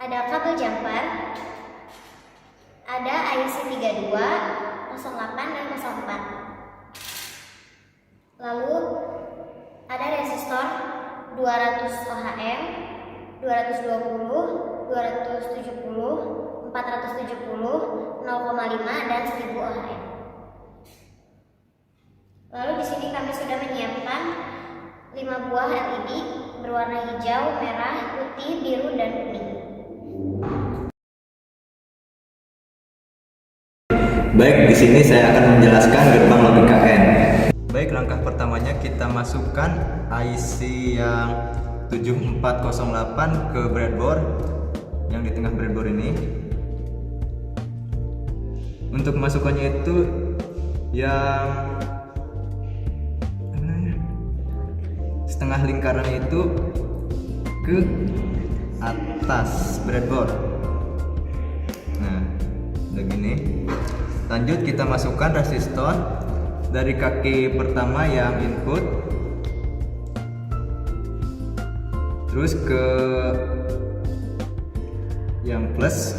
ada kabel jumper, ada IC 32, 08 dan 04. Lalu ada resistor 200 ohm, 220, 270, 470, 0,5 dan 1000 ohm. Lalu di sini kami sudah menyiapkan 5 buah LED berwarna hijau, merah, putih, biru dan kuning. Baik, di sini saya akan menjelaskan gerbang logika N. Baik, langkah pertamanya kita masukkan IC yang 7408 ke breadboard yang di tengah breadboard ini. Untuk masukannya itu yang setengah lingkaran itu ke atas breadboard. Nah, begini. Lanjut kita masukkan resistor dari kaki pertama yang input, terus ke yang plus.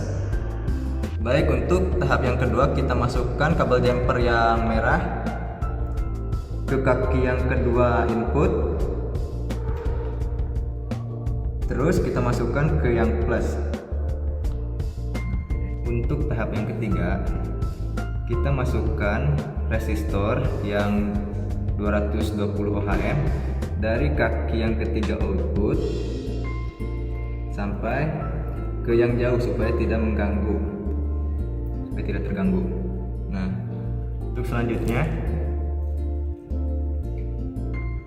Baik, untuk tahap yang kedua kita masukkan kabel jumper yang merah ke kaki yang kedua input, terus kita masukkan ke yang plus. Untuk tahap yang ketiga kita masukkan resistor yang 220 ohm dari kaki yang ketiga output sampai ke yang jauh supaya tidak mengganggu, supaya tidak terganggu. Nah, untuk selanjutnya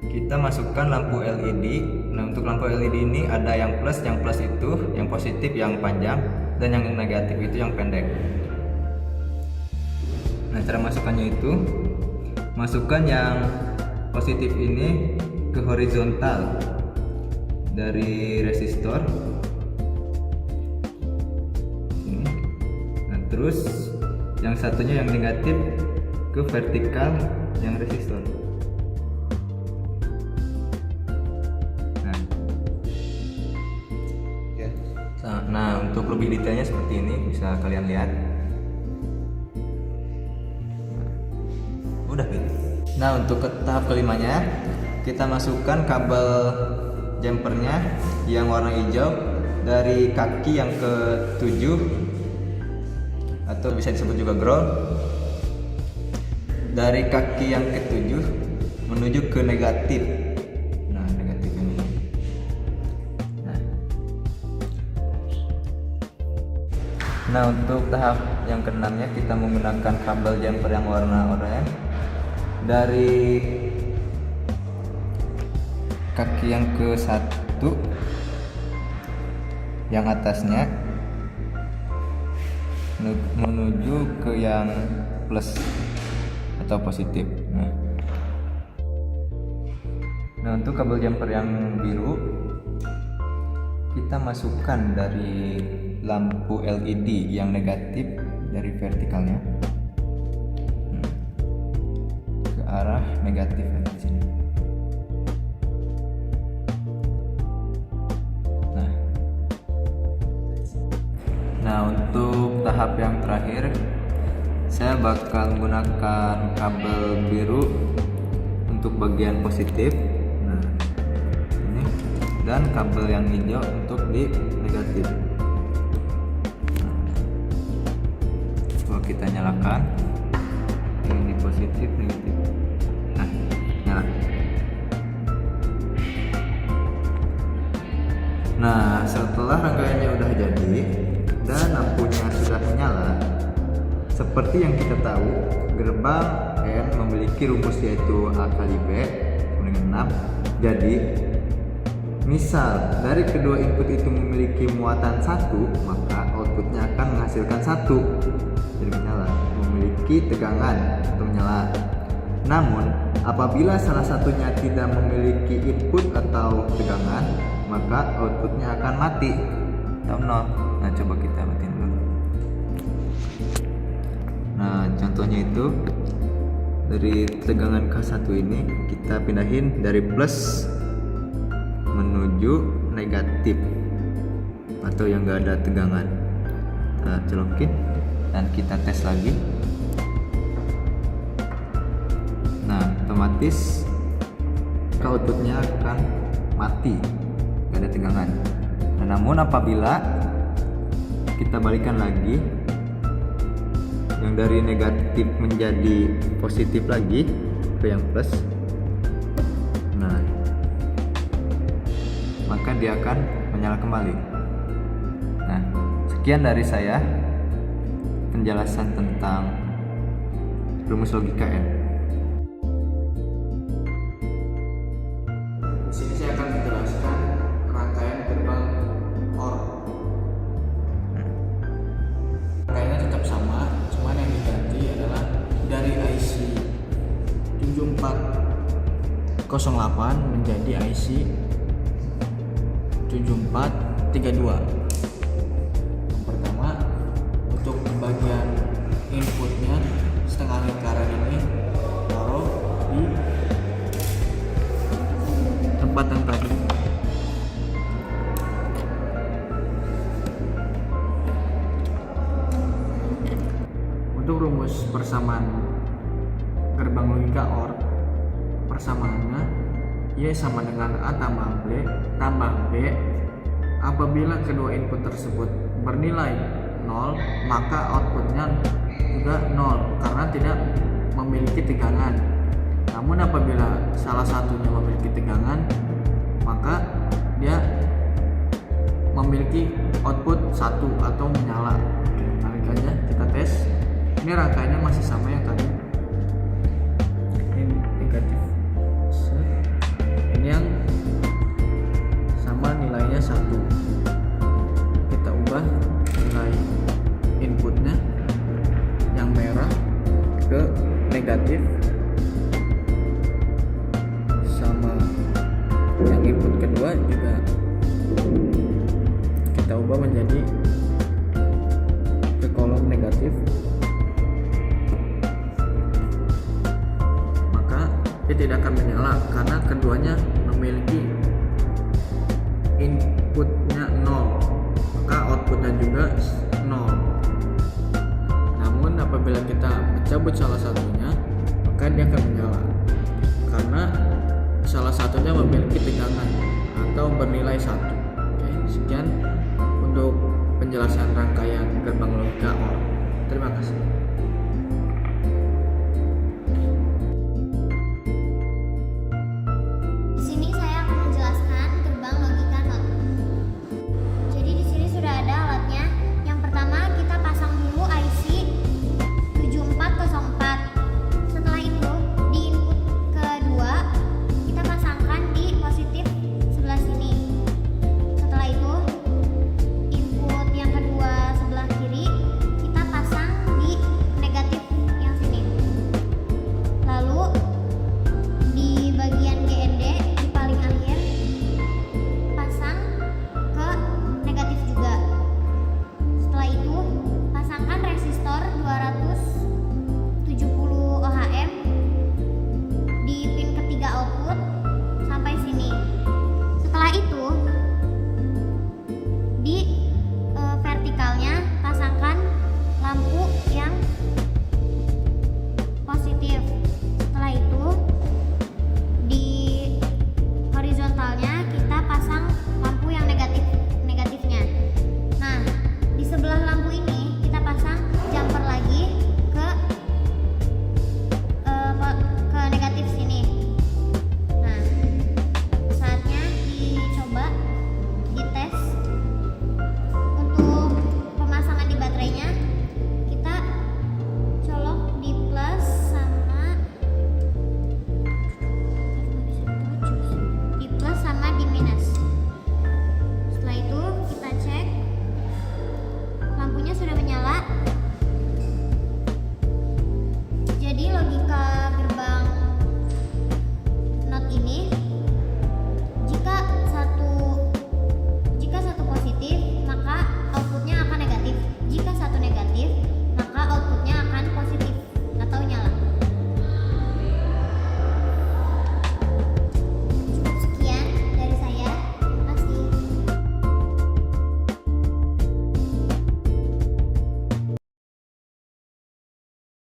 kita masukkan lampu LED. Nah, untuk lampu LED ini ada yang plus itu yang positif yang panjang, dan yang negatif itu yang pendek. Nah, cara masukkannya itu masukkan yang positif ini ke horizontal dari resistor ini. Nah, terus yang satunya yang negatif ke vertikal yang resistor. Nah, untuk lebih detailnya seperti ini bisa kalian lihat. Udah gitu. Nah, untuk ke tahap kelimanya kita masukkan kabel jumpernya yang warna hijau dari kaki yang ke-7 atau bisa disebut juga ground, dari kaki yang ke-7 menuju ke negatif. Nah, untuk tahap yang keenamnya kita menggunakan kabel jumper yang warna oranye dari kaki yang ke-1 yang atasnya menuju ke yang plus atau positif. Nah, untuk kabel jumper yang biru kita masukkan dari lampu LED yang negatif dari vertikalnya ke arah negatif di sini. Nah, untuk tahap yang terakhir saya bakal menggunakan kabel biru untuk bagian positif. Nah, ini, dan kabel yang hijau untuk di negatif. Kita nyalakan ini positif negatif. Nah, nyala. Nah, setelah rangkaiannya udah jadi dan lampunya sudah menyala, seperti yang kita tahu, gerbang N memiliki rumus yaitu A kali B sama dengan 6. Jadi misal dari kedua input itu memiliki muatan 1, maka outputnya akan menghasilkan 1. Jadi menyala, memiliki tegangan atau menyala. Namun apabila salah satunya tidak memiliki input atau tegangan, maka outputnya akan mati atau nol. Nah, coba kita matiin dulu. Nah, contohnya itu dari tegangan K1 ini kita pindahin dari plus menuju negatif. atau yang enggak ada tegangan. Kita colokin dan kita tes lagi. Nah, otomatis outputnya akan mati, nggak ada tegangan. Nah, namun apabila kita balikan lagi, yang dari negatif menjadi positif lagi ke yang plus, nah maka dia akan menyala kembali. Nah, sekian dari saya penjelasan tentang rumus logika N. Di sini saya akan menjelaskan rangkaian gerbang OR. Rangkaiannya tetap sama, cuman yang diganti adalah dari IC 7408 menjadi IC 7432. Yang pertama, untuk bagian inputnya setengah lingkaran ini taruh di tempat yang tadi. Untuk rumus persamaan gerbang logika OR, persamaannya Y sama dengan A tambah B. Apabila kedua input tersebut bernilai 0, maka outputnya juga 0 karena tidak memiliki tegangan. Namun apabila salah satunya memiliki tegangan, maka dia memiliki output 1 atau menyala. Oke, balik aja kita tes. Ini rangkaiannya masih sama yang tadi. Ini negatif. Ini yang sama nilainya 1. Kita ubah nilai inputnya yang merah ke negatif, sama yang input kedua juga kita ubah menjadi ke kolom negatif. Maka dia tidak akan menyala karena keduanya memiliki inputnya 0, maka outputnya juga 0. Namun apabila kita mencabut salah satunya, maka dia akan menyala karena salah satunya memiliki tegangan atau bernilai 1. Oke, sekian untuk penjelasan rangkaian gerbang logika OR. Terima kasih.